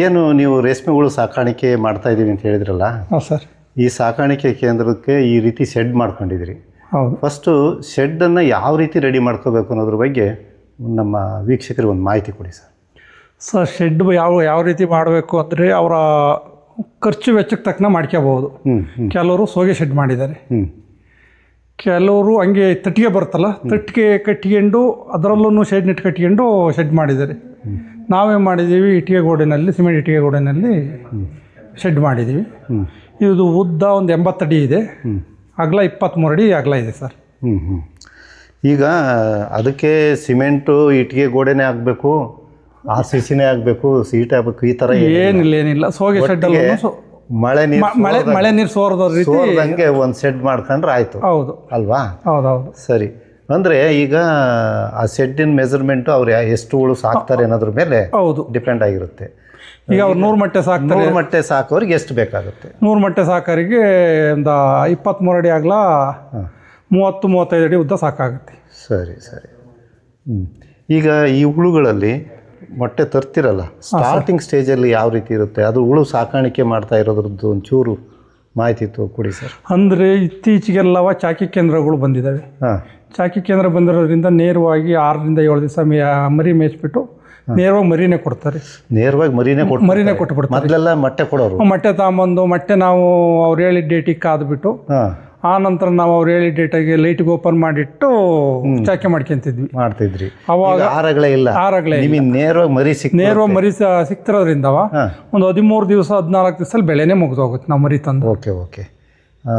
ಏನು ನೀವು ರೇಷ್ಮೆಗಳು ಸಾಕಾಣಿಕೆ ಮಾಡ್ತಾ ಇದ್ದೀವಿ ಅಂತ ಹೇಳಿದ್ರಲ್ಲ, ಹಾಂ ಸರ್. ಈ ಸಾಕಾಣಿಕೆ ಕೇಂದ್ರಕ್ಕೆ ಈ ರೀತಿ ಶೆಡ್ ಮಾಡ್ಕೊಂಡಿದ್ದೀರಿ. ಹೌದು. ಫಸ್ಟು ಶೆಡ್ಡನ್ನು ಯಾವ ರೀತಿ ರೆಡಿ ಮಾಡ್ಕೋಬೇಕು ಅನ್ನೋದ್ರ ಬಗ್ಗೆ ನಮ್ಮ ವೀಕ್ಷಕರಿಗೆ ಒಂದು ಮಾಹಿತಿ ಕೊಡಿ ಸರ್. ಸರ್, ಶೆಡ್ ಯಾವ ರೀತಿ ಮಾಡಬೇಕು ಅಂದರೆ ಅವರ ಖರ್ಚು ವೆಚ್ಚಕ್ಕೆ ತಕ್ಕನ ಮಾಡ್ಕೋಬಹುದು. ಕೆಲವರು ಸೋಗೆ ಶೆಡ್ ಮಾಡಿದ್ದಾರೆ, ಕೆಲವರು ಹಂಗೆ ತಟ್ಟಿಗೆ ಬರುತ್ತಲ್ಲ, ತಟ್ಟಿಗೆ ಕಟ್ಕೊಂಡು ಅದರಲ್ಲೂ ಶೆಡ್ ನೆಟ್ ಕಟ್ಕೊಂಡು ಶೆಡ್ ಮಾಡಿದ್ದಾರೆ. ನಾವೇನು ಮಾಡಿದ್ದೀವಿ, ಇಟ್ಟಿಗೆ ಗೋಡೆನಲ್ಲಿ, ಸಿಮೆಂಟ್ ಇಟ್ಟಿಗೆ ಗೋಡೆನಲ್ಲಿ ಶೆಡ್ ಮಾಡಿದ್ದೀವಿ. ಇದು ಉದ್ದ ಒಂದು 80 ಅಡಿ ಇದೆ, ಅಗಲ 23 ಅಡಿ ಅಗಲ ಇದೆ ಸರ್. ಈಗ ಅದಕ್ಕೆ ಸಿಮೆಂಟು ಇಟ್ಟಿಗೆ ಗೋಡೆನೇ ಆಗಬೇಕು, RCCನೇ ಆಗಬೇಕು, ಸೀಟ್ ಆಗಬೇಕು, ಈ ಥರ ಏನಿಲ್ಲ. ಸೋಗೆ ಶೆಡ್ಡಲ್ಲೂ ಮಳೆ ನೀರು ಸೋರದ ರೀತಿ ಹಂಗೆ ಒಂದು ಶೆಡ್ ಮಾಡ್ಕೊಂಡ್ರೆ ಆಯಿತು. ಹೌದು ಅಲ್ವಾ? ಹೌದೌದು. ಸರಿ. ಅಂದರೆ ಈಗ ಆ ಶೆಡ್ಡಿನ ಮೆಜರ್ಮೆಂಟು ಅವ್ರು ಎಷ್ಟು ಹುಳು ಸಾಕ್ತಾರೆ ಅನ್ನೋದ್ರ ಮೇಲೆ ಹೌದು ಡಿಪೆಂಡ್ ಆಗಿರುತ್ತೆ. ಈಗ ಅವ್ರು 100 ಮೊಟ್ಟೆ ಸಾಕ್ತಾರೆ, 100 ಮೊಟ್ಟೆ ಸಾಕೋರಿಗೆ ಎಷ್ಟು ಬೇಕಾಗುತ್ತೆ? 100 ಮೊಟ್ಟೆ ಸಾಕೋರಿಗೆ ಒಂದು 23 ಅಡಿ ಆಗಲ 30-35 ಅಡಿ ಉದ್ದ ಸಾಕಾಗುತ್ತೆ. ಸರಿ. ಈಗ ಈ ಹುಳುಗಳಲ್ಲಿ ಮೊಟ್ಟೆ ತರ್ತಿರಲ್ಲ, ಸ್ಟಾರ್ಟಿಂಗ್ ಸ್ಟೇಜಲ್ಲಿ ಯಾವ ರೀತಿ ಇರುತ್ತೆ? ಅದು ಹುಳು ಸಾಕಾಣಿಕೆ ಮಾಡ್ತಾ ಇರೋದ್ರದ್ದು ಒಂಚೂರು ಮಾಹಿತಿ ಕೊಡಿ ಸರ್. ಅಂದರೆ ಇತ್ತೀಚೆಗೆಲ್ಲವ ಚಾಕಿ ಕೇಂದ್ರಗಳು ಬಂದಿದ್ದಾವೆ. ಚಾಕಿ ಕೇಂದ್ರ ಬಂದಿರೋದ್ರಿಂದ ನೇರವಾಗಿ 6ರಿಂದ 7 ದಿವಸ ಮರಿ ಮೇಯಿಸ್ಬಿಟ್ಟು ನೇರವಾಗಿ ಮರಿನೇ ಕೊಡ್ತಾರೆ. ನೇರವಾಗಿ ಮರಿನೇ ಕೊಟ್ಬಿಡ್ತಾರೆ. ಮೊದಲೆಲ್ಲ ಮೊಟ್ಟೆ ಕೊಡೋರು. ಮೊಟ್ಟೆ ತಗೊಂಬಂದು ಮೊಟ್ಟೆ ನಾವು ಅವ್ರು ಹೇಳಿದ ಡೇಟಿಗೆ ಕಾದ್ಬಿಟ್ಟು ಆ ನಂತರ ನಾವು ಅವ್ರು ಹೇಳಿದ ಡೇಟಿಗೆ ಲೈಟ್ಗೆ ಓಪನ್ ಮಾಡಿಟ್ಟು ಚಾಕಿ ಮಾಡ್ತಿದ್ವಿ. ಅವಾಗ ಆರಗಳೇ ಇಲ್ಲ, ನೇರವಾಗಿ ಮರಿ ಸಿಕ್ತಿರೋದ್ರಿಂದ ಒಂದು 13 ದಿವಸ 14 ದಿವಸದಲ್ಲಿ ಬೆಳೆನೇ ಮುಗಿದೋಗುತ್ತೆ ನಾವು ಮರಿ ತಂದು. ಓಕೆ.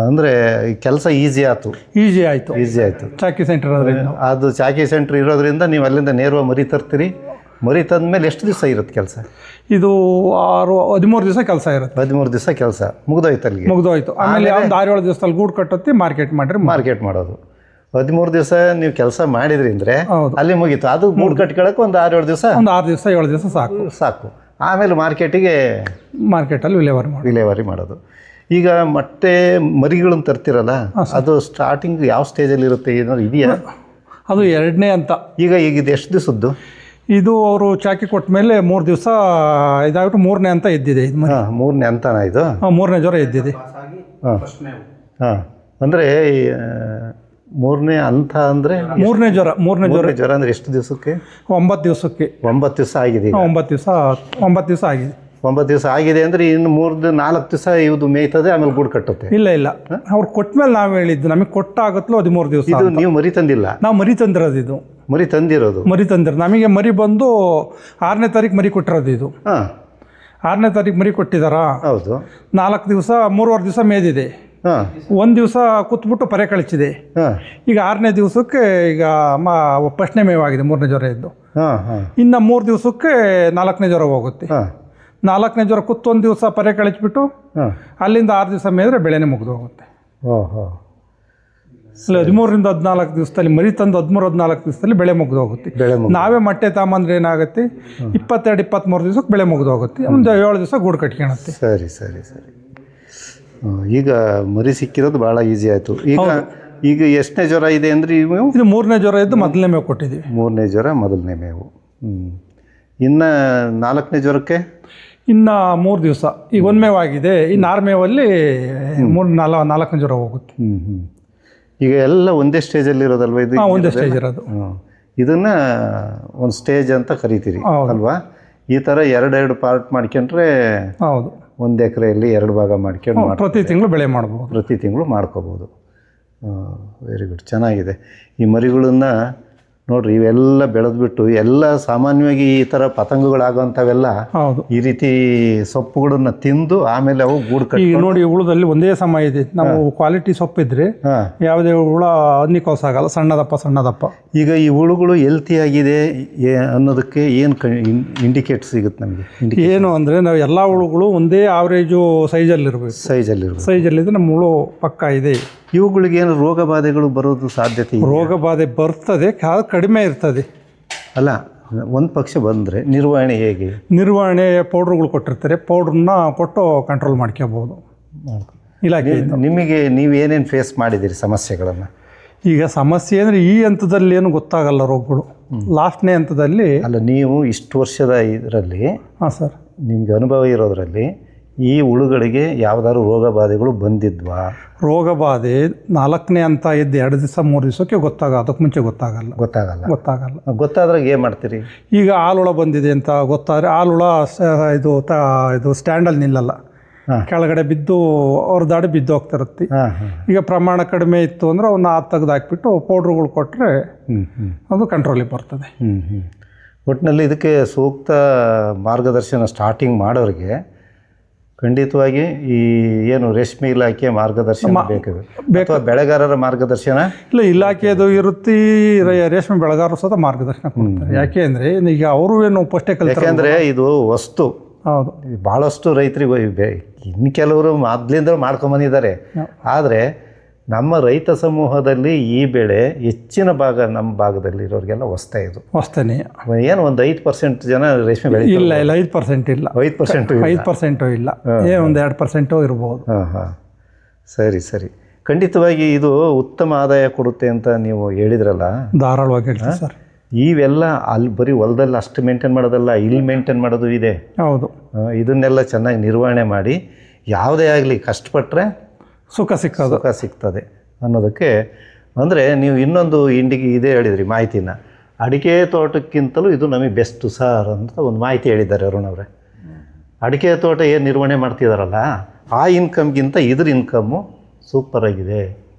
ಅಂದರೆ ಕೆಲಸ ಈಸಿ ಆಯಿತು ಚಾಕಿ ಸೆಂಟರ್ ಅದು ಚಾಕಿ ಸೆಂಟರ್ ಇರೋದ್ರಿಂದ ನೀವು ಅಲ್ಲಿಂದ ನೇರವಾಗಿ ಮರಿ ತರ್ತೀರಿ. ಮರಿ ತಂದ ಮೇಲೆ ಎಷ್ಟು ದಿವಸ ಇರುತ್ತೆ ಕೆಲಸ? ಇದು 13 ದಿವಸ ಕೆಲಸ ಇರುತ್ತೆ. 13 ದಿವಸ ಕೆಲಸ ಮುಗಿದೋಯ್ತು. ಆಮೇಲೆ ಒಂದು 6-7 ದಿವಸದಲ್ಲಿ ಗೂಡು ಕಟ್ಟುತ್ತೆ, ಮಾರ್ಕೆಟ್ ಮಾಡೋದು. 13 ದಿವಸ ನೀವು ಕೆಲಸ ಮಾಡಿದ್ರಿ ಅಂದರೆ ಅಲ್ಲಿ ಮುಗೀತು. ಅದು ಗೂಡು ಕಟ್ಕೊಳ್ಳೋಕೆ ಒಂದು 6-7 ದಿವಸ, 7 ದಿವಸ ಸಾಕು. ಆಮೇಲೆ ಮಾರ್ಕೆಟಲ್ಲಿ ವಿಲೇವಾರಿ ಮಾಡೋದು. ಈಗ ಮೊಟ್ಟೆ ಮರಿಗಳನ್ನು ತರ್ತಿರಲ್ಲ, ಅದು ಸ್ಟಾರ್ಟಿಂಗ್ ಯಾವ ಸ್ಟೇಜಲ್ಲಿ ಇರುತ್ತೆ ಏನಾದ್ರು ಇದೆಯಾ? ಅದು 2ನೇ ಹಂತ. ಈಗ ಇದು ಎಷ್ಟು ದಿವಸದ್ದು? ಇದು ಅವರು ಚಾಕಿ ಕೊಟ್ಟ ಮೇಲೆ 3 ದಿವಸ ಇದಾಗ್ಬಿಟ್ಟು 3ನೇ ಹಂತ ಎದ್ದಿದೆ. 3ನೇ ಹಂತನಾ ಇದು? 3ನೇ ಜ್ವರ ಎದ್ದಿದೆ. ಅಂದರೆ 3ನೇ ಹಂತ ಅಂದರೆ 3ನೇ ಜ್ವರ ಅಂದರೆ ಎಷ್ಟು ದಿವಸಕ್ಕೆ? 9 ದಿವಸಕ್ಕೆ. 9 ದಿವಸ ಆಗಿದೆ. 9 ದಿವಸ ಆಗಿದೆ. 9 ದಿವಸ ಆಗಿದೆ ಅಂದರೆ ಇನ್ನು 3-4 ದಿವಸ ಇದು ಮೇಯ್ತದೆ, ಆಮೇಲೆ ಗೂಡು ಕಟ್ಟುತ್ತೆ. ಇಲ್ಲ ಅವ್ರು ಕೊಟ್ಟ ಮೇಲೆ ನಾವು ಹೇಳಿದ್ದು, ನಮಗೆ ಕೊಟ್ಟಾಗತ್ತಲೂ 13 ದಿವಸ. ಇದು ನೀವು ಮರಿ ತಂದಿಲ್ಲ? ನಾವು ಮರಿ ತಂದಿರೋದು. ಇದು ಮರಿ ತಂದಿರೋದು ನಮಗೆ ಮರಿ ಬಂದು 6ನೇ ತಾರೀಕು ಮರಿ ಕೊಟ್ಟಿರೋದು. ಇದು 6ನೇ ತಾರೀಕು ಮರಿ ಕೊಟ್ಟಿದ್ದಾರಾ? ಹೌದು. 4 ದಿವಸ 3.5 ದಿವಸ ಮೇದಿದೆ. 1 ದಿವಸ ಕೂತ್ಬಿಟ್ಟು ಪರೆ ಕಳಿಸಿದೆ. ಈಗ 6ನೇ ದಿವಸಕ್ಕೆ ಈಗ ಫಸ್ಟ್ನೇ ಮೇವಾಗಿದೆ, 3ನೇ ಜ್ವರ ಇದ್ದು. ಇನ್ನು 3 ದಿವಸಕ್ಕೆ 4ನೇ ಜ್ವರ ಹೋಗುತ್ತೆ. 4ನೇ ಜ್ವರ ಕೂತು 1 ದಿವಸ ಪರೆ ಕಳಿಸ್ಬಿಟ್ಟು ಅಲ್ಲಿಂದ 6 ದಿವಸ ಮೇದ್ರೆ ಬೆಳೆನೇ ಮುಗಿದು ಹೋಗುತ್ತೆ. 13ರಿಂದ 14 ದಿವಸದಲ್ಲಿ ಮರಿ ತಂದು 13-14 ದಿವಸದಲ್ಲಿ ಬೆಳೆ ಮುಗಿದು ಹೋಗುತ್ತೆ. ನಾವೇ ಮೊಟ್ಟೆ ತಗೊಂಬಂದ್ರೆ ಏನಾಗುತ್ತೆ, 22-23 ದಿವಸಕ್ಕೆ ಬೆಳೆ ಮುಗಿದು ಹೋಗುತ್ತೆ. ಒಂದು 7 ದಿವಸ ಗೂಡು ಕಟ್ಕೊಳುತ್ತೆ. ಸರಿ. ಈಗ ಮರಿ ಸಿಕ್ಕಿರೋದು ಭಾಳ ಈಸಿ ಆಯಿತು. ಈಗ ಎಷ್ಟನೇ ಜ್ವರ ಇದೆ ಅಂದರೆ ಇದು 3ನೇ ಜ್ವರ ಇದ್ದು ಮೊದಲನೇ ಮೇವು ಕೊಟ್ಟಿದ್ದೀವಿ. 3ನೇ ಜ್ವರ ಮೊದಲನೇ ಮೇವು. ಇನ್ನು 4ನೇ ಜ್ವರಕ್ಕೆ ಇನ್ನು 3 ದಿವಸ. ಈಗ 1 ಮೇವಾಗಿದೆ, ಇನ್ನು 6 ಮೇವಲ್ಲಿ 4ನೇ ಜ್ವರ ಹೋಗುತ್ತೆ. ಈಗ ಎಲ್ಲ ಒಂದೇ ಸ್ಟೇಜಲ್ಲಿ ಇರೋದಲ್ವ ಇದು? ಒಂದೇ ಸ್ಟೇಜ್ ಇರೋದು. ಇದನ್ನು ಒಂದು ಸ್ಟೇಜ್ ಅಂತ ಕರಿತೀರಿ ಅಲ್ವಾ? ಈ ಥರ 2 ಪಾರ್ಟ್ ಮಾಡ್ಕೊಂಡ್ರೆ ಹೌದು, 1 ಎಕರೆಯಲ್ಲಿ 2 ಭಾಗ ಮಾಡ್ಕೊಂಡು ಪ್ರತಿ ತಿಂಗಳು ಬೆಳೆ ಮಾಡ್ಬೋದು. ಪ್ರತಿ ತಿಂಗಳು ಮಾಡ್ಕೋಬೋದು. ವೆರಿ ಗುಡ್, ಚೆನ್ನಾಗಿದೆ. ಈ ಮರಿಗಳನ್ನ ನೋಡ್ರಿ, ಇವೆಲ್ಲ ಬೆಳೆದ್ಬಿಟ್ಟು ಎಲ್ಲ ಸಾಮಾನ್ಯವಾಗಿ ಈ ಥರ ಪತಂಗಗಳಾಗೋಂಥವೆಲ್ಲ ಈ ರೀತಿ ಸೊಪ್ಪುಗಳನ್ನ ತಿಂದು ಆಮೇಲೆ ಅವು ಗೂಡು ಕಟ್ಟಿ. ಈಗ ನೋಡಿ, ಹುಳದಲ್ಲಿ ಒಂದೇ ಸಮಯ ಇದೆ. ನಾವು ಕ್ವಾಲಿಟಿ ಸೊಪ್ಪಿದ್ರೆ ಯಾವುದೇ ಹುಳ ಹನ್ನಿಕೋಸ ಆಗಲ್ಲ, ಸಣ್ಣದಪ್ಪ. ಈಗ ಈ ಹುಳುಗಳು ಹೆಲ್ತಿ ಆಗಿದೆ ಅನ್ನೋದಕ್ಕೆ ಏನು ಇಂಡಿಕೇಟ್ ಸಿಗುತ್ತೆ ನಮಗೆ? ಏನು ಅಂದರೆ, ನಾವು ಎಲ್ಲ ಹುಳುಗಳು ಒಂದೇ ಆವ್ರೇಜು ಸೈಜಲ್ಲಿರಬೇಕು. ಸೈಜಲ್ಲಿದ್ರೆ ನಮ್ಮ ಹುಳು ಪಕ್ಕ ಇದೆ. ಇವುಗಳಿಗೆ ಏನು ರೋಗ ಬಾಧೆಗಳು ಬರೋದು ಸಾಧ್ಯತೆ? ರೋಗ ಬಾಧೆ ಬರ್ತದೆ, ಕಡಿಮೆ ಇರ್ತದೆ. ಅಲ್ಲ, ಒಂದು ಪಕ್ಷ ಬಂದರೆ ನಿರ್ವಹಣೆ ಹೇಗೆ? ನಿರ್ವಹಣೆ ಪೌಡ್ರುಗಳು ಕೊಟ್ಟಿರ್ತಾರೆ, ಪೌಡ್ರನ್ನ ಕೊಟ್ಟು ಕಂಟ್ರೋಲ್ ಮಾಡ್ಕೋಬೋದು ಇಲಾಖೆ. ನಿಮಗೆ ನೀವು ಏನೇನು ಫೇಸ್ ಮಾಡಿದ್ದೀರಿ ಸಮಸ್ಯೆಗಳನ್ನು? ಈಗ ಸಮಸ್ಯೆ ಅಂದರೆ ಈ ಹಂತದಲ್ಲಿ ಏನು ಗೊತ್ತಾಗಲ್ಲ ರೋಗಗಳು. ಲಾಸ್ಟ್ನೇ ಹಂತದಲ್ಲಿ. ಅಲ್ಲ, ನೀವು ಇಷ್ಟು ವರ್ಷದ ಇದರಲ್ಲಿ ಸರ್ ನಿಮ್ಗೆ ಅನುಭವ ಇರೋದ್ರಲ್ಲಿ ಈ ಹುಳುಗಳಿಗೆ ಯಾವ್ದಾದ್ರು ರೋಗ ಬಾಧೆಗಳು ಬಂದಿದ್ವಾ? ರೋಗ ಬಾಧೆ 4ನೇ ಹಂತ ಇದ್ದು 2 ದಿವಸ 3 ದಿವಸಕ್ಕೆ ಅದಕ್ಕೆ ಮುಂಚೆ ಗೊತ್ತಾಗಲ್ಲ. ಗೊತ್ತಾದಾಗ ಏನು ಮಾಡ್ತೀರಿ? ಈಗ ಹಾಲುಳ ಬಂದಿದೆ ಅಂತ ಗೊತ್ತಾದರೆ ಹಾಲುಳ ಇದು ಸ್ಟ್ಯಾಂಡಲ್ಲಿ ನಿಲ್ಲಲ್ಲ, ಕೆಳಗಡೆ ಬಿದ್ದು ಹೊರದಾಡಿ ಬಿದ್ದು ಹೋಗ್ತಿರುತ್ತೆ. ಈಗ ಪ್ರಮಾಣ ಕಡಿಮೆ ಇತ್ತು ಅಂದರೆ ಅವನ್ನ ತೆಗೆದು ಹಾಕ್ಬಿಟ್ಟು ಪೌಡ್ರುಗಳು ಕೊಟ್ಟರೆ ಅದು ಕಂಟ್ರೋಲಿಗೆ ಬರ್ತದೆ. ಒಟ್ಟಿನಲ್ಲಿ ಇದಕ್ಕೆ ಸೂಕ್ತ ಮಾರ್ಗದರ್ಶನ ಸ್ಟಾರ್ಟಿಂಗ್ ಮಾಡೋರಿಗೆ ಖಂಡಿತವಾಗಿ ಈ ಏನು ರೇಷ್ಮೆ ಇಲಾಖೆ ಮಾರ್ಗದರ್ಶನ ಬೇಕು. ಅಥವಾ ಬೆಳೆಗಾರರ ಮಾರ್ಗದರ್ಶನ ಇಲ್ಲ, ಇಲಾಖೆದು ಇರುತ್ತೆ, ರೇಷ್ಮೆ ಬೆಳೆಗಾರರು ಸಹ ಮಾರ್ಗದರ್ಶನ ಕೊಡ್ತಾರೆ. ಯಾಕೆ ಅಂದರೆ ಈಗ ಅವರು ಏನು ಪೋಷ್ಟೇ ಯಾಕೆಂದರೆ ಇದು ವಸ್ತು. ಹೌದು, ಭಾಳಷ್ಟು ರೈತರಿಗೆ ಇನ್ನು ಕೆಲವರು ಮೊದಲಿಂದ ಮಾಡ್ಕೊಂಬಂದಿದ್ದಾರೆ. ಆದರೆ ನಮ್ಮ ರೈತ ಸಮೂಹದಲ್ಲಿ ಈ ಬೆಳೆ ಹೆಚ್ಚಿನ ಭಾಗ ನಮ್ಮ ಭಾಗದಲ್ಲಿ ಇರೋರಿಗೆಲ್ಲ ಹೊಸ್ತೇನೆ. ಏನು ಒಂದು 5% ಜನ ರೇಷ್ಮೆ ಬೆಳೆ ಇಲ್ಲ 5% ಇಲ್ಲ, 5% ಇಲ್ಲ, ಒಂದು 2% ಇರ್ಬೋದು. ಸರಿ. ಖಂಡಿತವಾಗಿ ಇದು ಉತ್ತಮ ಆದಾಯ ಕೊಡುತ್ತೆ ಅಂತ ನೀವು ಹೇಳಿದ್ರಲ್ಲ, ಧಾರಾಳವಾಗಿ ಹೇಳ್ತೀವಿ ಸರ್. ಇವೆಲ್ಲ ಅಲ್ಲಿ ಬರೀ ಹೊಲದಲ್ಲಿ ಅಷ್ಟು ಮೇಂಟೈನ್ ಮಾಡೋದಲ್ಲ, ಇಲ್ಲಿ ಮೇಂಟೈನ್ ಮಾಡೋದು ಇದೆ. ಹೌದು, ಇದನ್ನೆಲ್ಲ ಚೆನ್ನಾಗಿ ನಿರ್ವಹಣೆ ಮಾಡಿ ಯಾವುದೇ ಆಗಲಿ ಕಷ್ಟಪಟ್ಟರೆ ಸುಖ ಸಿಗ್ತದೆ ಅನ್ನೋದಕ್ಕೆ. ಅಂದರೆ ನೀವು ಇನ್ನೊಂದು ಇದೇ ಹೇಳಿದ್ರಿ ಮಾಹಿತಿನ, ಅಡಿಕೆ ತೋಟಕ್ಕಿಂತಲೂ ಇದು ನಮಗೆ ಬೆಸ್ಟು ಸರ್ ಅಂತ ಒಂದು ಮಾಹಿತಿ ಹೇಳಿದ್ದಾರೆ ಅರುಣ್ ಅವರೇ. ಅಡಿಕೆ ತೋಟ ಏನು ನಿರ್ವಹಣೆ ಮಾಡ್ತಿದ್ದಾರಲ್ಲ, ಆ ಇನ್ಕಮ್ಗಿಂತ ಇದ್ರ ಇನ್ಕಮ್ಮು ಸೂಪರಾಗಿದೆ.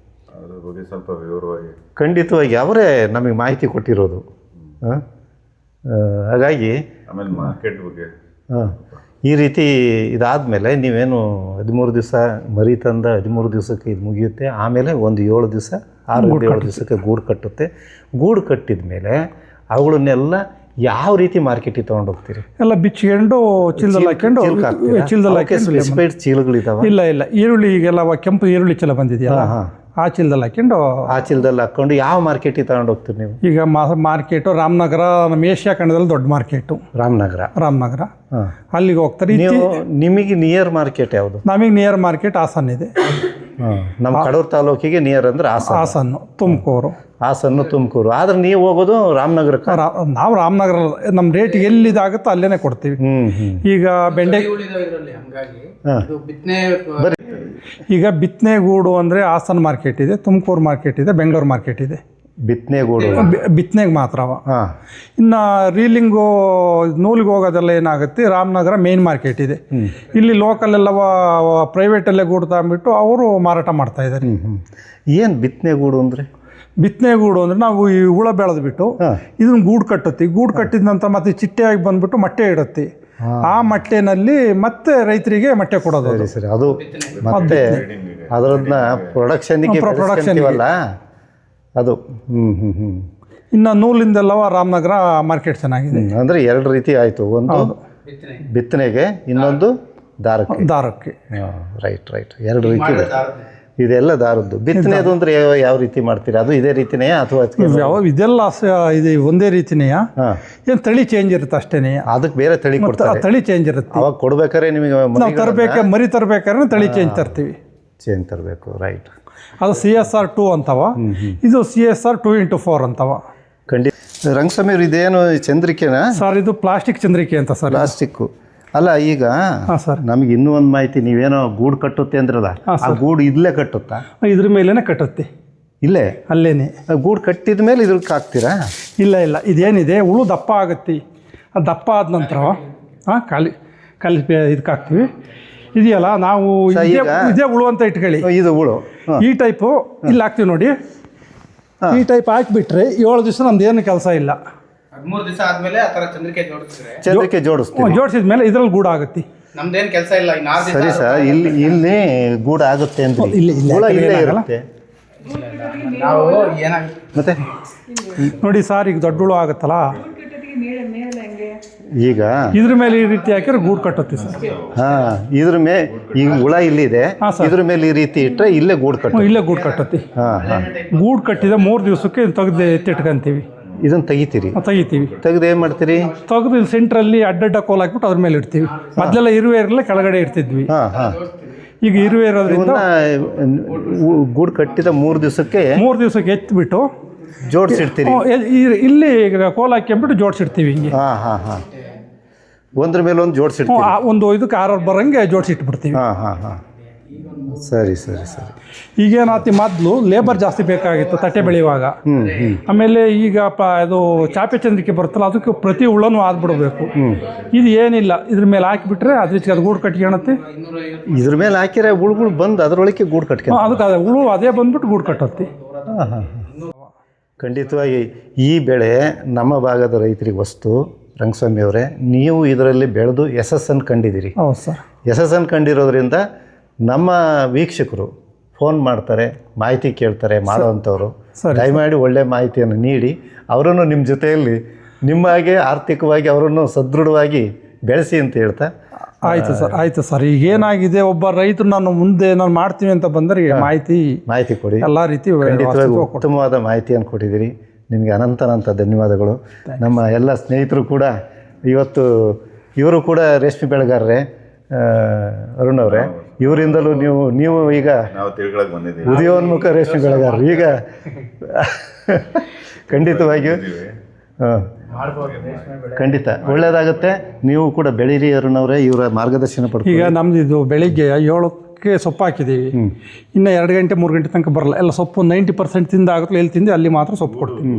ಅದ್ರ ಬಗ್ಗೆ ಸ್ವಲ್ಪ ವಿವರವಾಗಿ ಖಂಡಿತವಾಗಿ ಅವರೇ ನಮಗೆ ಮಾಹಿತಿ ಕೊಟ್ಟಿರೋದು. ಹಾಗಾಗಿ ಆಮೇಲೆ ಮಾರ್ಕೆಟ್ ಬಗ್ಗೆ ಈ ರೀತಿ ಇದಾದಮೇಲೆ ನೀವೇನು 13 ದಿವಸ ಮರಿ ತಂದ 13 ದಿವಸಕ್ಕೆ ಇದು ಮುಗಿಯುತ್ತೆ. ಆಮೇಲೆ ಒಂದು 7 ದಿವಸ 6-7 ದಿವಸಕ್ಕೆ ಗೂಡು ಕಟ್ಟುತ್ತೆ. ಗೂಡು ಕಟ್ಟಿದ ಮೇಲೆ ಅವುಗಳನ್ನೆಲ್ಲ ಯಾವ ರೀತಿ ಮಾರ್ಕೆಟಿಗೆ ತೊಗೊಂಡು ಹೋಗ್ತೀರಿ? ಎಲ್ಲ ಬಿಚ್ಚಿಕೊಂಡು ಚೀಲದಲ್ಲಿ ಹಾಕೊಂಡು ಸ್ಪೆಸಿಫೈಡ್ ಚೀಲಗಳಿದಾವೆ? ಇಲ್ಲ, ಈರುಳ್ಳಿ ಈಗೆಲ್ಲ ಕೆಂಪು ಈರುಳ್ಳಿ ಚೀಲ ಬಂದಿದೆಯಲ್ಲ, ಆ ಚೀಲದಲ್ಲಿ ಹಾಕ್ಕೊಂಡು ಯಾವ ಮಾರ್ಕೆಟಿಗೆ ತಗೊಂಡು ಹೋಗ್ತೀರಿ ನೀವು? ಈಗ ಮಾರ್ಕೆಟು ರಾಮನಗರ, ನಮ್ಮ ಏಷ್ಯಾ ಖಂಡದಲ್ಲಿ ದೊಡ್ಡ ಮಾರ್ಕೆಟು ರಾಮನಗರ, ಅಲ್ಲಿಗೆ ಹೋಗ್ತಾರೆ. ನಿಮಗೆ ನಿಯರ್ ಮಾರ್ಕೆಟ್ ಯಾವುದು? ನಮಗೆ ನಿಯರ್ ಮಾರ್ಕೆಟ್ ಹಾಸನ್ ಇದೆ. ನಮ್ಮ ಕಡೂರು ತಾಲೂಕಿಗೆ ನಿಯರ್ ಅಂದರೆ ಹಾಸನ್ನು, ತುಮಕೂರು. ಆದ್ರೆ ನೀವು ಹೋಗೋದು ರಾಮನಗರಕ್ಕೆ? ನಾವು ರಾಮನಗರ, ನಮ್ಮ ರೇಟ್ ಎಲ್ಲಿದಾಗುತ್ತೋ ಅಲ್ಲೇನೆ ಕೊಡ್ತೀವಿ. ಈಗ ಈಗ ಬಿತ್ತನೆಗೂಡು ಅಂದರೆ ಹಾಸನ ಮಾರ್ಕೆಟ್ ಇದೆ, ತುಮಕೂರು ಮಾರ್ಕೆಟ್ ಇದೆ, ಬೆಂಗಳೂರು ಮಾರ್ಕೆಟ್ ಇದೆ. ಬಿತ್ತನೆಗೆ ಮಾತ್ರ. ಇನ್ನು ರೀಲಿಂಗು ನೂಲಿಗೆ ಹೋಗೋದೆಲ್ಲ ಏನಾಗುತ್ತೆ, ರಾಮನಗರ ಮೇನ್ ಮಾರ್ಕೆಟ್ ಇದೆ. ಇಲ್ಲಿ ಲೋಕಲೆಲ್ಲ ಪ್ರೈವೇಟಲ್ಲೇ ಗೂಡು ತಗೊಂಡ್ಬಿಟ್ಟು ಅವರು ಮಾರಾಟ ಮಾಡ್ತಾ ಇದ್ದಾರೆ. ಏನು ಬಿತ್ತನೆಗೂಡು ಅಂದರೆ? ಬಿತ್ತನೆಗೂಡು ಅಂದರೆ ನಾವು ಈ ಹುಳ ಬೆಳೆದ್ಬಿಟ್ಟು ಇದನ್ನು ಗೂಡು ಕಟ್ಟುತ್ತೀವಿ. ಗೂಡು ಕಟ್ಟಿದ ನಂತರ ಮತ್ತೆ ಚಿಟ್ಟೆಯಾಗಿ ಬಂದ್ಬಿಟ್ಟು ಮೊಟ್ಟೆ ಇಡುತ್ತೆ. ಆ ಮೊಟ್ಟೆನಲ್ಲಿ ಮತ್ತೆ ರೈತರಿಗೆ ಮೊಟ್ಟೆ ಕೊಡೋದು. ಸರಿ, ಅದು ಮತ್ತೆ ಅದರನ್ನ ಪ್ರೊಡಕ್ಷನ್ಗೆ ಅದು. ಇನ್ನು ನೂಲಿಂದೆಲ್ಲವ ರಾಮನಗರ ಮಾರ್ಕೆಟ್ ಚೆನ್ನಾಗಿದೆ. ಅಂದರೆ 2 ರೀತಿ ಆಯಿತು, ಒಂದು ಬಿತ್ತನೆಗೆ, ಇನ್ನೊಂದು ದಾರಕ್ಕೆ. ರೈಟ್ 2 ರೀತಿ ಇದೆ. ಇದೆಲ್ಲ ದಾರದ್ದು. ಬಿತ್ತನೆದು ಅಂದರೆ ಯಾವ ರೀತಿ ಮಾಡ್ತೀರಾ? ಅದು ಇದೇ ರೀತಿನೇ ಅಥವಾ ಇದೆಲ್ಲ ಇದು ಒಂದೇ ರೀತಿನೇ? ಏನು ತಳಿ ಚೇಂಜ್ ಇರುತ್ತೆ ಅಷ್ಟೇನೆ. ಅದಕ್ಕೆ ಬೇರೆ ತಳಿ ಕೊಡ್ತಾರೆ? ತಳಿ ಚೇಂಜ್ ಇರುತ್ತೆ. ಅವಾಗ ಕೊಡ್ಬೇಕಾದ್ರೆ ನಿಮಗೆ ಮರಿ ತರಬೇಕಾದ್ರೆ ತಳಿ ಚೇಂಜ್ ತರಬೇಕು. ರೈಟ್. ಅದು CSR 2 ಅಂತವ, ಇದು CSR 2x4 ಅಂತವ. ಖಂಡಿತ. ರಂಗಸ್ವಾಮಿ, ಇದೇನು ಚಂದ್ರಿಕೆನಾ ಸರ್? ಇದು ಪ್ಲಾಸ್ಟಿಕ್ ಚಂದ್ರಿಕೆ ಅಂತ ಸರ್. ಪ್ಲಾಸ್ಟಿಕ್ಕು ಅಲ್ಲ. ಈಗ ನಮಗೆ ಇನ್ನೂ ಒಂದು ಮಾಹಿತಿ, ನೀವೇನೋ ಗೂಡು ಕಟ್ಟುತ್ತೆ ಅಂದ್ರಲ್ಲ, ಆ ಗೂಡು ಇಲ್ಲೇ ಕಟ್ಟುತ್ತಾ? ಇದ್ರ ಮೇಲೇನೆ ಕಟ್ಟುತ್ತೆ. ಅಲ್ಲೇನೆ ಗೂಡು ಕಟ್ಟಿದ ಮೇಲೆ ಇದ್ರಕ್ಕೆ ಹಾಕ್ತೀರಾ? ಇಲ್ಲ, ಇದೇನಿದೆ, ಹುಳು ದಪ್ಪ ಆಗುತ್ತೆ. ಅದು ದಪ್ಪ ಆದ ನಂತರ ಖಾಲಿ ಇದಕ್ಕೆ ಹಾಕ್ತೀವಿ. ಇದೆಯಲ್ಲ, ನಾವು ಇದೇ ಹುಳು ಅಂತ ಇಟ್ಕೊಳ್ಳಿ. ಇದು ಹುಳು ಈ ಟೈಪು ಇಲ್ಲಿ ಹಾಕ್ತೀವಿ ನೋಡಿ. ಈ ಟೈಪ್ ಹಾಕಿಬಿಟ್ರೆ 7 ದಿವಸ ನಮ್ದು ಏನು ಕೆಲಸ ಇಲ್ಲ. 13 ದಿವಸ ಆದ್ಮೇಲೆ ಆ ತರ ಚಂದ್ರಿಕೆ ಜೋಡಿಸಿದ ಮೇಲೆ ಇದ್ರಲ್ಲಿ ಗೂಡು ಆಗುತ್ತೆ. ನಮ್ದೇನು ಕೆಲಸ ಇಲ್ಲ. ಸರಿ ಸರ್, ಇಲ್ಲಿ ಗೂಡು ಆಗುತ್ತೆ ಅಂದ್ರೆ ಇಲ್ಲೇ ಇರುತ್ತೆ. ನಾವು ಏನಾಗುತ್ತೆ ಮತ್ತೆ ನೋಡಿ ಸರ್, ಈಗ ದೊಡ್ಡ ಹುಳು ಆಗುತ್ತಲ್ಲ, ಈಗ ಇದ್ರ ಮೇಲೆ ಈ ರೀತಿ ಹಾಕಿದ್ರೆ ಗೂಡು ಕಟ್ಟುತ್ತೆ ಸರ್. ಇದ್ರ ಮೇಲೆ ಈಗ ಹುಳ ಇಲ್ಲಿದೆ, ಇದ್ರ ಮೇಲೆ ಈ ರೀತಿ ಇಟ್ಟರೆ ಇಲ್ಲೇ ಗೂಡು ಕಟ್ಟುತ್ತೆ. ಗೂಡು ಕಟ್ಟಿದ 3 ದಿವಸಕ್ಕೆ ತೆಗೆದು ಎತ್ತಿಟ್ಕೊಂತೀವಿ. ಇದನ್ನು ತೆಗಿತೀವಿ. ತೆಗೆದು ಏನು ಮಾಡ್ತೀರಿ? ತೆಗೆದು ಇಲ್ಲಿ ಸೆಂಟ್ರಲ್ಲಿ ಅಡ್ಡ ಕೋಲ್ ಹಾಕ್ಬಿಟ್ಟು ಅದ್ರ ಮೇಲೆ ಇಡ್ತೀವಿ. ಮೊದಲೆಲ್ಲ ಇರುವೆ ಇರಲ್ಲ, ಕೆಳಗಡೆ ಇಡ್ತಿದ್ವಿ. ಈಗ ಇರುವೆ ಇರೋದ್ರಿಂದ ಗೂಡು ಕಟ್ಟಿದ 3 ದಿವಸಕ್ಕೆ ಎತ್ತಿಬಿಟ್ಟು ಜೋಡಿಸಿಡ್ತೀರಿ. ಇಲ್ಲಿ ಕೋಲ್ ಹಾಕ್ಬಿಟ್ಟು ಜೋಡಿಸಿಡ್ತೀವಿ ಹಿಂಗೆ. ಒಂದ್ರ ಮೇಲೆ ಒಂದು ಜೋಡಿಸಿಡ್ತೀವಿ. ಒಂದು ಇದಕ್ಕೆ 6 ಬರಂಗೆ ಜೋಡಿಸಿಟ್ಬಿಡ್ತೀವಿ. ಹಾಂ ಹಾಂ ಹಾಂ ಸರಿ ಸರಿ ಸರಿ. ಈಗೇನಾತಿ ಮೊದಲು ಲೇಬರ್ ಜಾಸ್ತಿ ಬೇಕಾಗಿತ್ತು ತಟ್ಟೆ ಬೆಳೆಯುವಾಗ. ಆಮೇಲೆ ಈಗ ಇದು ಚಾಪೆ ಚಂದ್ರಿಕೆ ಬರುತ್ತಲ್ಲ ಅದಕ್ಕೆ ಪ್ರತಿ ಹುಳನೂ ಆದ್ಬಿಡ್ಬೇಕು. ಇದು ಏನಿಲ್ಲ, ಇದ್ರ ಮೇಲೆ ಹಾಕಿಬಿಟ್ರೆ ಅದ್ರಿಗೆ ಅದು ಗೂಡು ಕಟ್ಕೊಳತ್ತೆ. ಇದ್ರ ಮೇಲೆ ಹಾಕಿದ್ರೆ ಹುಳುಗಳು ಬಂದು ಅದರೊಳಗೆ ಗೂಡು ಕಟ್ಕೊಂಡು ಅದಕ್ಕೆ ಹುಳು ಅದೇ ಬಂದ್ಬಿಟ್ಟು ಗೂಡು ಕಟ್ಟುತ್ತೆ. ಹಾಂ ಹಾಂ ಖಂಡಿತವಾಗಿ ಈ ಬೆಳೆ ನಮ್ಮ ಭಾಗದ ರೈತರಿಗೆ ವಸ್ತು. ರಂಗಸ್ವಾಮಿ ಅವರೇ, ನೀವು ಇದರಲ್ಲಿ ಬೆಳೆದು ಯಶಸ್ಸನ್ನು ಕಂಡಿದ್ದೀರಿ. ಹೌದು ಸರ್. ಯಶಸ್ಸನ್ನು ಕಂಡಿರೋದ್ರಿಂದ ನಮ್ಮ ವೀಕ್ಷಕರು ಫೋನ್ ಮಾಡ್ತಾರೆ, ಮಾಹಿತಿ ಕೇಳ್ತಾರೆ ಮಾಡೋವಂಥವ್ರು. ದಯಮಾಡಿ ಒಳ್ಳೆಯ ಮಾಹಿತಿಯನ್ನು ನೀಡಿ ಅವರನ್ನು ನಿಮ್ಮ ಜೊತೆಯಲ್ಲಿ ನಿಮ್ಮ ಹಾಗೆ ಆರ್ಥಿಕವಾಗಿ ಅವರನ್ನು ಸದೃಢವಾಗಿ ಬೆಳೆಸಿ ಅಂತ ಹೇಳ್ತಾ. ಆಯಿತು ಸರ್. ಈಗೇನಾಗಿದೆ, ಒಬ್ಬ ರೈತರು ನಾನು ಮಾಡ್ತೀವಿ ಅಂತ ಬಂದರೆ ಮಾಹಿತಿ ಕೊಡಿ. ಎಲ್ಲ ರೀತಿ ಖಂಡಿತವಾಗಿ ಉತ್ತಮವಾದ ಮಾಹಿತಿಯನ್ನು ಕೊಟ್ಟಿದ್ದೀರಿ. ನಿಮಗೆ ಅನಂತ ಧನ್ಯವಾದಗಳು. ನಮ್ಮ ಎಲ್ಲ ಸ್ನೇಹಿತರು ಕೂಡ ಇವತ್ತು ಇವರು ಕೂಡ ರೇಷ್ಮೆ ಬೆಳೆಗಾರರೇ. ಅರುಣ್ ಅವರೇ, ಇವರಿಂದಲೂ ನೀವು ಈಗ ನಾವು ತಿಳ್ಕೊಳಕ್ಕೆ ಬಂದಿದ್ದೀವಿ, ಉದಯೋನ್ಮುಖ ರೇಷ್ಮೆ ಬೆಳೆಗಾರರು. ಈಗ ಖಂಡಿತವಾಗಿಯೂ ಖಂಡಿತ ಒಳ್ಳೆಯದಾಗುತ್ತೆ. ನೀವು ಕೂಡ ಬೆಳೀರಿ ಅರುಣ್ ಅವರೇ, ಇವರ ಮಾರ್ಗದರ್ಶನ ಪಡ್ತೀವಿ. ಈಗ ನಮ್ದು ಇದು ಬೆಳಿಗ್ಗೆ 7ಕ್ಕೆ ಸೊಪ್ಪು ಹಾಕಿದ್ದೀವಿ. ಇನ್ನು 2 ಗಂಟೆ 3 ಗಂಟೆ ತನಕ ಬರಲ್ಲ. ಎಲ್ಲ ಸೊಪ್ಪು 90% ತಿಂದ ಆಗುತ್ತೆ. ಎಲ್ಲಿ ತಿಂದು ಅಲ್ಲಿ ಮಾತ್ರ ಸೊಪ್ಪು ಕೊಡ್ತೀವಿ.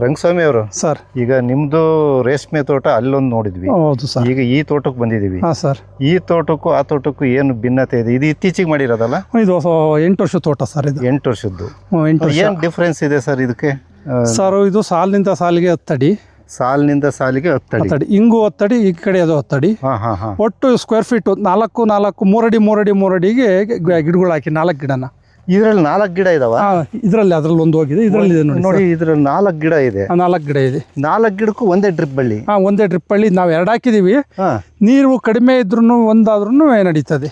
ರಂಗಸ್ವಾಮಿ ಅವರು ಸರ್, ಈಗ ನಿಮ್ಮದು ರೇಷ್ಮೆ ತೋಟ ಅಲ್ಲೊಂದು ನೋಡಿದ್ವಿ. ಹೌದು ಸರ್. ಈಗ ಈ ತೋಟಕ್ಕೆ ಬಂದಿದ್ದೀವಿ. ಹಾಂ ಸರ್. ಈ ತೋಟಕ್ಕೂ ಆ ತೋಟಕ್ಕೂ ಏನು ಭಿನ್ನತೆ ಇದೆ? ಇದು ಇತ್ತೀಚೆಗೆ ಮಾಡಿರೋದಲ್ಲ? ಇದು 8 ವರ್ಷದ ತೋಟ ಸರ್. ಇದು 8 ವರ್ಷದ್ದು. 8 ವರ್ಷ. ಏನು ಡಿಫ್ರೆನ್ಸ್ ಇದೆ ಸರ್ ಇದಕ್ಕೆ? ಸರ್, ಇದು ಸಾಲಿನಿಂದ ಸಾಲಿಗೆ 10 ಅಡಿ, ಸಾಲಿನಿಂದ ಸಾಲಿಗೆ 10 ಅಡಿ, ಹಿಂಗು 10 ಅಡಿ, ಈ ಕಡೆ ಅದು 10 ಅಡಿ. ಒಟ್ಟು ಸ್ಕ್ವೇರ್ ಫೀಟ್ 3 ಅಡಿಗೆ ಗಿಡಗಳು ಹಾಕಿ 4 ಗಿಡನ. ಇದರಲ್ಲಿ 4 ಗಿಡ ಇದಾವ? ಅದ್ರಲ್ಲಿ ಒಂದು ಹೋಗಿದೆ. ಇದರಲ್ಲಿ ನೋಡಿ, ಇದ್ರಲ್ಲಿ 4 ಗಿಡ ಇದೆ. 4 ಗಿಡ ಇದೆ. 4 ಗಿಡಕ್ಕೂ ಒಂದೇ ಡ್ರಿಪ್ ಬಳ್ಳಿ? ಒಂದೇ ಡ್ರಿಪ್ ಬಳ್ಳಿ. ನಾವು 2 ಹಾಕಿದೀವಿ. ನೀರು ಕಡಿಮೆ ಇದ್ರೂ ಒಂದಾದ್ರೂ ನಡೀತದೆ.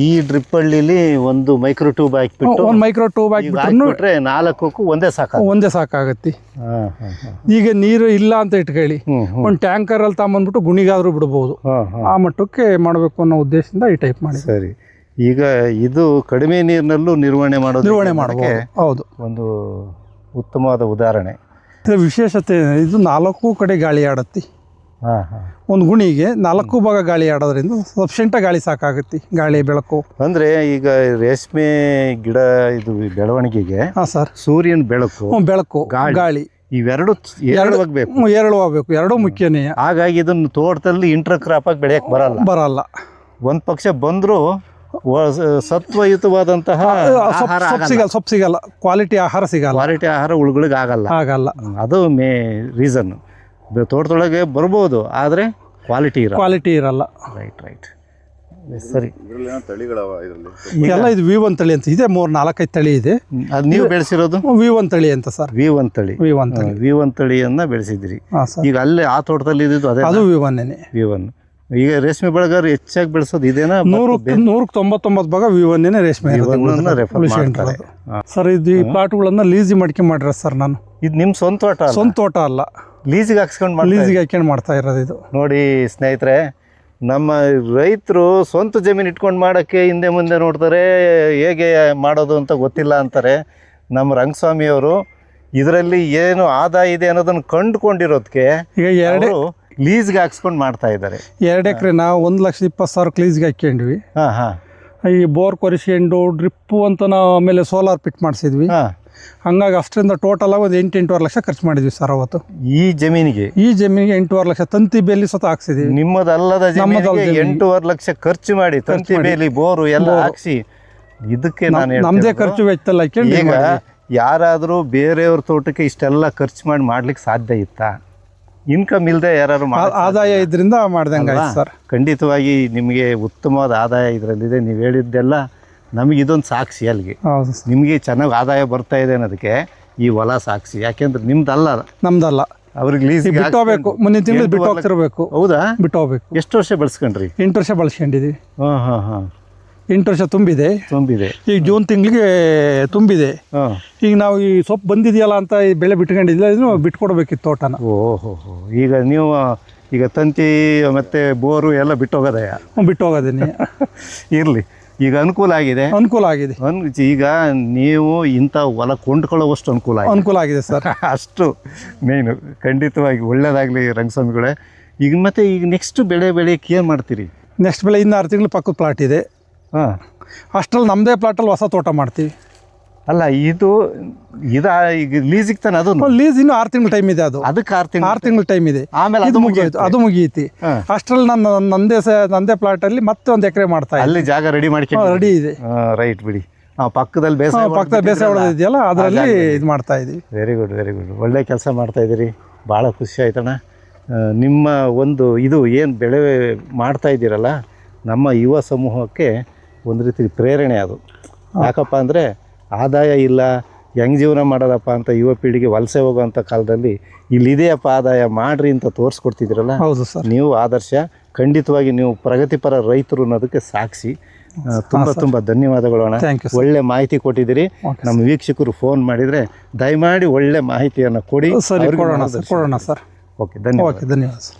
ಈ ಡ್ರಿಪ್ ಬಳ್ಳಿಲಿ ಒಂದು ಮೈಕ್ರೋ ಟ್ಯೂಬ್ ಹಾಕಿಬಿಟ್ಟು, ಒಂದು ಮೈಕ್ರೋ ಟ್ಯೂಬ್ ಹಾಕಿಬಿಟ್ರೆ 4ಕ್ಕೂ ಒಂದೇ ಸಾಕಾಗತ್ತೆ. ಈಗ ನೀರು ಇಲ್ಲ ಅಂತ ಇಟ್ಕೊಳ್ಳಿ, ಒಂದು ಟ್ಯಾಂಕರ್ ಅಲ್ಲಿ ತಗೊಂಡ್ಬಿಟ್ಟು ಗುಣಿಗಾದ್ರೂ ಬಿಡ್ಬೋದು. ಆ ಮಟ್ಟಕ್ಕೆ ಮಾಡಬೇಕು ಅನ್ನೋ ಉದ್ದೇಶದಿಂದ ಈ ಟೈಪ್ ಮಾಡಿ. ಸರಿ. ಈಗ ಇದು ಕಡಿಮೆ ನೀರಿನಲ್ಲೂ ನಿರ್ವಹಣೆ ಮಾಡೋದಕ್ಕೆ ಹೌದು, ಒಂದು ಉತ್ತಮವಾದ ಉದಾಹರಣೆ. ವಿಶೇಷತೆ ಇದು 4 ಕಡೆ ಗಾಳಿ ಆಡತ್ತಿ. ಒಂದು ಗುಣಿಗೆ 4 ಭಾಗ ಗಾಳಿ ಆಡೋದ್ರಿಂದ ಸಫಿಷಿಯೆಂಟಾಗಿ ಗಾಳಿ ಸಾಕಾಗುತ್ತೆ. ಗಾಳಿ ಬೆಳಕು ಅಂದರೆ ಈಗ ರೇಷ್ಮೆ ಗಿಡ ಇದು ಬೆಳವಣಿಗೆಗೆ ಸರ್, ಸೂರ್ಯನ ಬೆಳಕು ಗಾಳಿ ಇವೆರಡು ಏರಳವಾಗಬೇಕು. ಎರಡೂ ಮುಖ್ಯನೇ. ಹಾಗಾಗಿ ಇದನ್ನು ತೋಟದಲ್ಲಿ ಇಂಟರ್ ಕ್ರಾಪ್ ಆಗಿ ಬೆಳೆಯಕ್ಕೆ ಬರಲ್ಲ. ಒಂದು ಪಕ್ಷ ಬಂದರೂ ಸತ್ವಯುತವಾದಂತಹ ಸೊಪ್ಪು ಸಿಗಲ್ಲ, ಕ್ವಾಲಿಟಿ ಆಹಾರ ಹುಳುಗಳಿಗೆ ಆಗಲ್ಲ. ಅದು ರೀಸನ್. ತೋಟದೊಳಗೆ ಬರ್ಬೋದು, ಆದರೆ ಕ್ವಾಲಿಟಿ ಇರಲ್ಲ. ರೈಟ್. ಸರಿ. ಎಲ್ಲ ಇದು V1 ತಳಿ ಅಂತ ಇದೆ. 3-4-5 ತಳಿ ಇದೆ. ಅದು ನೀವು ಬೆಳೆಸಿರೋದು V1 ತಳಿ ಅಂತ ಸರ್. V1 ತಳಿಯನ್ನ ಬೆಳೆಸಿದ್ರಿ. ಈಗ ಅಲ್ಲೇ ಆ ತೋಟದಲ್ಲಿ ಇದ್ದಿದ್ದು ಅದು V1. ಈಗ ರೇಷ್ಮೆ ಬೆಳೆಗಾರರು ಹೆಚ್ಚಾಗಿ ಬೆಳೆಸೋದು ಇದೇನಾ? 199 ಭಾಗ V1 ರೇಷ್ಮೆ ಸರ್. ಇದು ಈ ಪ್ಲಾಟ್ಗಳನ್ನ ಲೀಸಿಗೆ ಮಾಡ್ಕೊಂಡ್ರೆ ಸರ್, ನಾನು ಇದು ನಿಮ್ಮ ಸ್ವಂತ ತೋಟ ಅಲ್ಲ, ಲೀಸಿಗೆ ಹಾಕ್ಸ್ಕೊಂಡು ಮಾಡ್ತಾ ಇರೋದು. ಇದು ನೋಡಿ ಸ್ನೇಹಿತರೆ, ನಮ್ಮ ರೈತರು ಸ್ವಂತ ಜಮೀನು ಇಟ್ಕೊಂಡು ಮಾಡೋಕ್ಕೆ ಹಿಂದೆ ಮುಂದೆ ನೋಡ್ತಾರೆ, ಹೇಗೆ ಮಾಡೋದು ಅಂತ ಗೊತ್ತಿಲ್ಲ ಅಂತಾರೆ. ನಮ್ಮ ರಂಗಸ್ವಾಮಿಯವರು ಇದರಲ್ಲಿ ಏನು ಆದಾಯ ಇದೆ ಅನ್ನೋದನ್ನು ಕಂಡುಕೊಂಡಿರೋದಕ್ಕೆ ಈಗ 2 ಲೀಸ್ಗೆ ಹಾಕ್ಸ್ಕೊಂಡು ಮಾಡ್ತಾ ಇದ್ದಾರೆ. 2 ಎಕರೆ ನಾವು 1,20,000 ಲೀಸ್ಗೆ ಹಾಕ್ಕೊಂಡ್ವಿ. ಈ ಬೋರ್ ಕೊರಿಸ್ಕೊಂಡು ಡ್ರಿಪ್ಪು ಅಂತ ನಾವು ಆಮೇಲೆ ಸೋಲಾರ್ ಪಿಟ್ ಮಾಡಿಸಿದ್ವಿ. ಹಂಗಾಗಿ ಅಷ್ಟರಿಂದ ಟೋಟಲ್ ಆಗಿ ಒಂದು 8-8.5 ಲಕ್ಷ ಖರ್ಚು ಮಾಡಿದ್ವಿ ಸರ್ ಅವತ್ತು. ಈ ಜಮೀನಿಗೆ 8.5 ಲಕ್ಷ ತಂತಿ ಬೇಲಿ ಸ್ವತಃ ಹಾಕ್ಸಿದೀವಿ. ನಿಮ್ಮದಲ್ಲದ 8.5 ಲಕ್ಷ ಖರ್ಚು ಮಾಡಿ ತಂತಿ ಬೇಲಿ ಬೋರು ಎಲ್ಲ ಹಾಕ್ಸಿ, ಇದಕ್ಕೆ ನಮ್ಮದೇ ಖರ್ಚು ವೆಚ್ಚಲ್ಲ. ಈಗ ಯಾರಾದರೂ ಬೇರೆಯವ್ರ ತೋಟಕ್ಕೆ ಇಷ್ಟೆಲ್ಲ ಖರ್ಚು ಮಾಡ್ಲಿಕ್ಕೆ ಸಾಧ್ಯ ಇತ್ತಾ? ಇನ್ಕಮ್ ಇಲ್ಲದೆ ಯಾರು ಆದಾಯ ಇದರಿಂದ ಮಾಡ್ದಂಗೆ ಆಯ್ತು ಸರ್. ಖಂಡಿತವಾಗಿ ನಿಮಗೆ ಉತ್ತಮವಾದ ಆದಾಯ ಇದರಲ್ಲಿದೆ. ನೀವು ಹೇಳಿದ್ದೆಲ್ಲ ನಮಗೆ ಇದೊಂದು ಸಾಕ್ಷಿ. ಅಲ್ಲಿಗೆ ನಿಮಗೆ ಚೆನ್ನಾಗಿ ಆದಾಯ ಬರ್ತಾ ಇದೆ ಅನ್ನೋದಕ್ಕೆ ಈ ಹೊಲ ಸಾಕ್ಷಿ. ಯಾಕೆಂದ್ರೆ ನಮ್ದಲ್ಲ, ಅವ್ರಿಗೆ ಲೀಸ್ ಬಿಟ್ಟು ಹೋಗ್ಬೇಕು. ಮುಂದಿನ ತಿಂಗಳು ಬಿಟ್ಟು ಹೋಗ್ತಿರ್ಬೇಕು. ಹೌದಾ? ಬಿಟ್ಟು ಹೋಗ್ಬೇಕು. ಎಷ್ಟು ವರ್ಷ ಬೆಳೆಸ್ಕೊಂಡ್ರಿ? 8 ವರ್ಷ ಬಳಸ್ಕೊಂಡಿದ್ದೀವಿ. 8 ವರ್ಷ ತುಂಬಿದೆ. ಈಗ ಜೂನ್ ತಿಂಗಳಿಗೆ ತುಂಬಿದೆ. ಈಗ ನಾವು ಈ ಸೊಪ್ಪು ಬಂದಿದೆಯಲ್ಲ ಅಂತ ಈ ಬೆಳೆ ಬಿಟ್ಕೊಂಡಿದ್ದಿಲ್ಲ, ಇದನ್ನು ಬಿಟ್ಕೊಡ್ಬೇಕಿತ್ತು ತೋಟನ. ಈಗ ನೀವು ಈಗ ತಂತಿ ಮತ್ತೆ ಬೋರು ಎಲ್ಲ ಬಿಟ್ಟೋಗೋದೇನೆ. ಇರಲಿ, ಈಗ ಅನುಕೂಲ ಆಗಿದೆ. ಈಗ ನೀವು ಇಂಥ ಹೊಲ ಕೊಂಡ್ಕೊಳ್ಳೋವಷ್ಟು ಅನುಕೂಲ ಆಗಿದೆ ಸರ್. ಅಷ್ಟು ಮೇಯ್ನು. ಖಂಡಿತವಾಗಿ ಒಳ್ಳೆಯದಾಗಲಿ ರಂಗಸ್ವಾಮಿಗಳೇ. ಈಗ ಮತ್ತೆ ಈಗ ನೆಕ್ಸ್ಟ್ ಬೆಳೆಯಕ್ಕೆ ಏನು ಮಾಡ್ತೀರಿ? ನೆಕ್ಸ್ಟ್ ಬೆಳೆ ಇನ್ನು 6 ತಿಂಗಳು ಪಕ್ಕದ ಪ್ಲಾಟ್ ಇದೆ. ಹಾಂ, ಅಷ್ಟರಲ್ಲಿ ನಮ್ಮದೇ ಪ್ಲಾಟಲ್ಲಿ ಹೊಸ ತೋಟ ಮಾಡ್ತೀವಿ. ಅಲ್ಲ ಇದು ಈಗ ಲೀಸಿಗೆ ತಾನೆ ಅದು? ಲೀಸ್ ಇನ್ನು 6 ತಿಂಗಳು ಟೈಮ್ ಇದೆ. ಅದು ಅದಕ್ಕೆ 6 ತಿಂಗಳು 6 ತಿಂಗಳು ಟೈಮ್ ಇದೆ. ಆಮೇಲೆ ಅದು ಮುಗಿಯೋದು, ಅದು ಮುಗಿಯುತ್ತೆ. ಅಷ್ಟರಲ್ಲಿ ನಾನು ನಂದೇ ಪ್ಲಾಟಲ್ಲಿ ಮತ್ತೆ 1 ಎಕರೆ ಮಾಡ್ತಾ ಇದ್ದೀನಿ. ಅಲ್ಲಿ ಜಾಗ ರೆಡಿ ಮಾಡ್ಕೊಂಡು ರೆಡಿ ಇದೆ. ರೈಟ್ ಬಿಡಿ. ಪಕ್ಕದಲ್ಲಿ ಬೇಸಾಯ ಹೊಡೆದಿದೆಯಲ್ಲ ಅದರಲ್ಲಿ ಇದು ಮಾಡ್ತಾ ಇದ್ದೀವಿ. Very good, very good. ಒಳ್ಳೆ ಕೆಲಸ ಮಾಡ್ತಾ ಇದ್ದೀರಿ. ಭಾಳ ಖುಷಿ ಆಯ್ತಣ್ಣ. ನಿಮ್ಮ ಒಂದು ಇದು ಏನು ಬೆಳೆ ಮಾಡ್ತಾ ಇದ್ದೀರಲ್ಲ, ನಮ್ಮ ಯುವ ಸಮೂಹಕ್ಕೆ ಒಂದು ರೀತಿ ಪ್ರೇರಣೆ ಅದು. ಯಾಕಪ್ಪ ಅಂದರೆ ಆದಾಯ ಇಲ್ಲ, ಹೆಂಗೆ ಜೀವನ ಮಾಡೋದಪ್ಪ ಅಂತ ಯುವ ಪೀಳಿಗೆ ವಲಸೆ ಹೋಗೋವಂಥ ಕಾಲದಲ್ಲಿ ಇಲ್ಲಿದೆಯಪ್ಪ ಆದಾಯ ಮಾಡ್ರಿ ಅಂತ ತೋರಿಸ್ಕೊಡ್ತಿದ್ದೀರಲ್ಲ. ಹೌದು ಸರ್, ನೀವು ಆದರ್ಶ. ಖಂಡಿತವಾಗಿ ನೀವು ಪ್ರಗತಿಪರ ರೈತರು ಅನ್ನೋದಕ್ಕೆ ಸಾಕ್ಷಿ. ತುಂಬ ಧನ್ಯವಾದಗಳು ಅಣ್ಣ. ಒಳ್ಳೆ ಮಾಹಿತಿ ಕೊಟ್ಟಿದ್ದೀರಿ. ನಮ್ಮ ವೀಕ್ಷಕರು ಫೋನ್ ಮಾಡಿದರೆ ದಯಮಾಡಿ ಒಳ್ಳೆ ಮಾಹಿತಿಯನ್ನು ಕೊಡಿ. ಕೊಡೋಣ ಸರ್. ಓಕೆ, ಧನ್ಯವಾದ. ಧನ್ಯವಾದ ಸರ್.